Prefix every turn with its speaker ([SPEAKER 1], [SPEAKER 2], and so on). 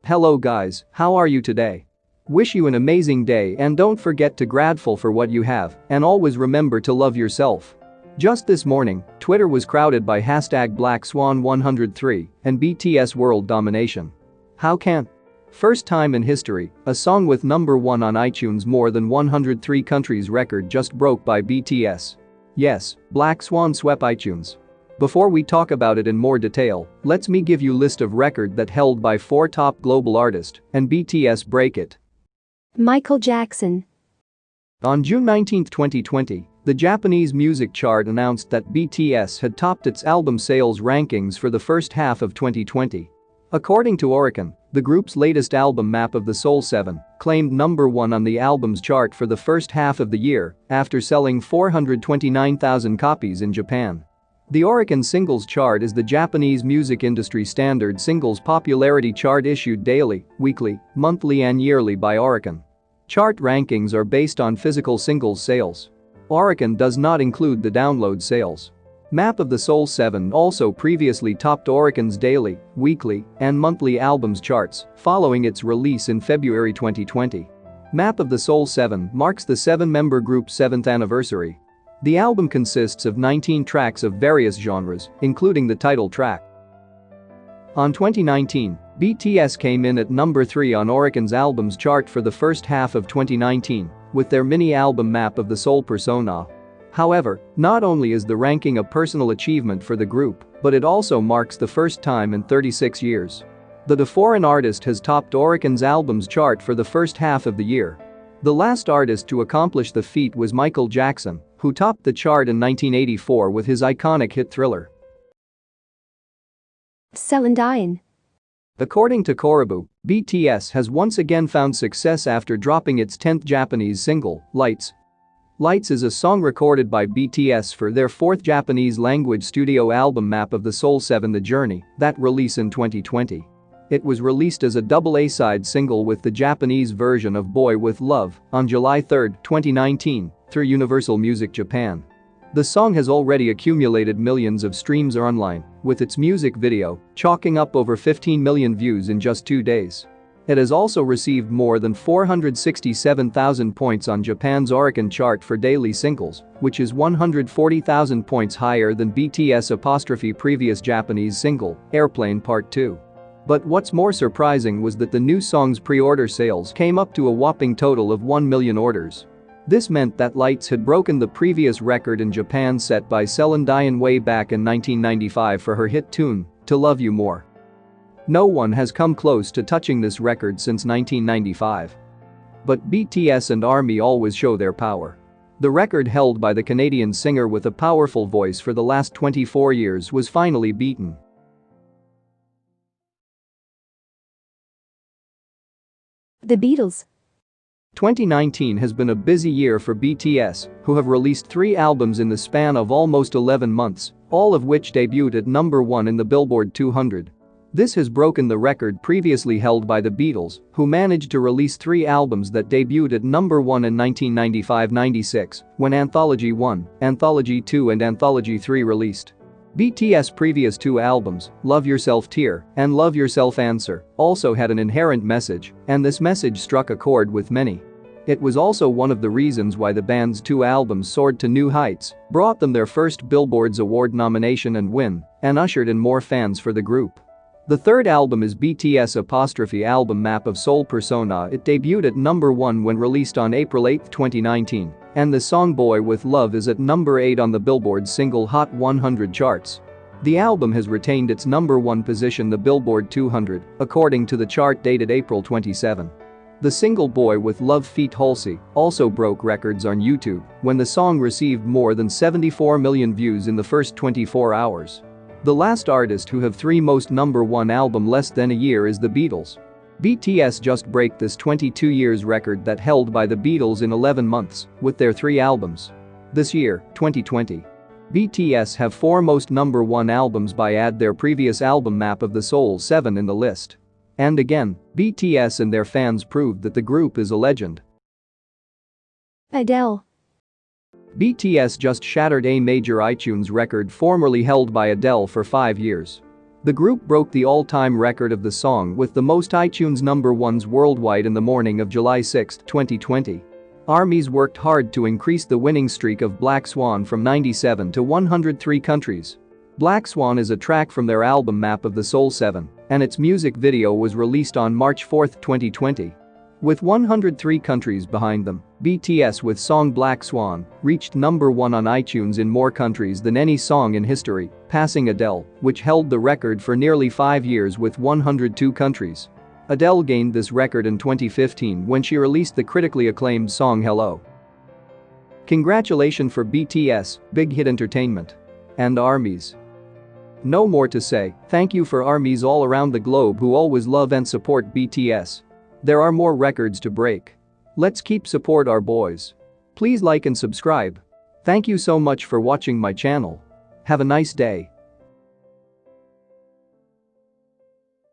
[SPEAKER 1] Hello guys, how are you today? Wish you an amazing day and don't forget to grateful for what you have and always remember to love yourself. Just this morning, Twitter was crowded by #BlackSwan103 and BTS world domination. How can? First time in history, a song with number 1 on iTunes more than 103 countries record just broke by BTS. Yes, Black Swan swept iTunes. Before we talk about it in more detail, let's me give you list of record that held by 4 top global artists and BTS break it.
[SPEAKER 2] Michael Jackson.
[SPEAKER 1] On June 19, 2020, the Japanese music chart announced that BTS had topped its album sales rankings for the first half of 2020. According to Oricon, the group's latest album Map of the Soul 7 claimed number 1 on the album's chart for the first half of the year after selling 429,000 copies in Japan. The Oricon Singles Chart is the Japanese music industry standard singles popularity chart issued daily, weekly, monthly and yearly by Oricon. Chart rankings are based on physical singles sales. Oricon does not include the download sales. Map of the Soul 7 also previously topped Oricon's daily, weekly, and monthly albums charts following its release in February 2020. Map of the Soul 7 marks the 7-member group's 7th anniversary. The album consists of 19 tracks of various genres, including the title track. On 2019, BTS came in at number 3 on Oricon's albums chart for the first half of 2019 with their mini-album Map of the Soul Persona. However, not only is the ranking a personal achievement for the group, but it also marks the first time in 36 years that a foreign artist has topped Oricon's albums chart for the first half of the year. The last artist to accomplish the feat was Michael Jackson, who topped the chart in 1984 with his iconic hit Thriller.
[SPEAKER 2] Celine Dion.
[SPEAKER 1] According to Korabu, BTS has once again found success after dropping its 10th Japanese single, Lights. Lights is a song recorded by BTS for their 4th Japanese-language studio album Map of the Soul 7 The Journey that released in 2020. It was released as a double A-side single with the Japanese version of Boy With Love on July 3, 2019, through Universal Music Japan. The song has already accumulated millions of streams online, with its music video chalking up over 15 million views in just 2 days. It has also received more than 467,000 points on Japan's Oricon chart for daily singles, which is 140,000 points higher than BTS' previous Japanese single, Airplane Part 2. But what's more surprising was that the new song's pre-order sales came up to a whopping total of 1 million orders. This meant that Lights had broken the previous record in Japan set by Celine Dion way back in 1995 for her hit tune, To Love You More. No one has come close to touching this record since 1995. But BTS and ARMY always show their power. The record held by the Canadian singer with a powerful voice for the last 24 years was finally beaten.
[SPEAKER 2] The Beatles.
[SPEAKER 1] 2019 has been a busy year for BTS, who have released 3 albums in the span of almost 11 months, all of which debuted at number 1 in the Billboard 200. This has broken the record previously held by the Beatles, who managed to release 3 albums that debuted at number 1 in 1995-96, when Anthology 1, Anthology 2 and Anthology 3 released. BTS' previous 2 albums, Love Yourself Tear and Love Yourself Answer, also had an inherent message, and this message struck a chord with many. It was also one of the reasons why the band's 2 albums soared to new heights, brought them their first Billboard's award nomination and win, and ushered in more fans for the group. The 3rd album is BTS' album Map of Soul Persona. It debuted at number 1 when released on April 8, 2019, and the song Boy With Love is at number 8 on the Billboard Single Hot 100 charts. The album has retained its number 1 position the Billboard 200, according to the chart dated April 27. The single Boy With Love feat Halsey also broke records on YouTube when the song received more than 74 million views in the first 24 hours. The last artist who have 3 most number 1 album less than a year is the Beatles. BTS just break this 22 years record that held by the Beatles in 11 months with their 3 albums. This year, 2020, BTS have 4 most number 1 albums by add their previous album Map of the Soul 7 in the list. And again, BTS and their fans proved that the group is a legend.
[SPEAKER 2] Adele.
[SPEAKER 1] BTS just shattered a major iTunes record formerly held by Adele for 5 years. The group broke the all-time record of the song with the most iTunes number ones worldwide in the morning of July 6, 2020. ARMYs worked hard to increase the winning streak of Black Swan from 97 to 103 countries. Black Swan is a track from their album Map of the Soul 7, and its music video was released on March 4, 2020. With 103 countries behind them, BTS with song Black Swan reached number 1 on iTunes in more countries than any song in history, passing Adele, which held the record for nearly 5 years with 102 countries. Adele gained this record in 2015 when she released the critically acclaimed song Hello. Congratulations for BTS, Big Hit Entertainment. And ARMYs. No more to say, thank you for ARMYs all around the globe who always love and support BTS. There are more records to break. Let's keep support our boys. Please like and subscribe. Thank you so much for watching my channel. Have a nice day.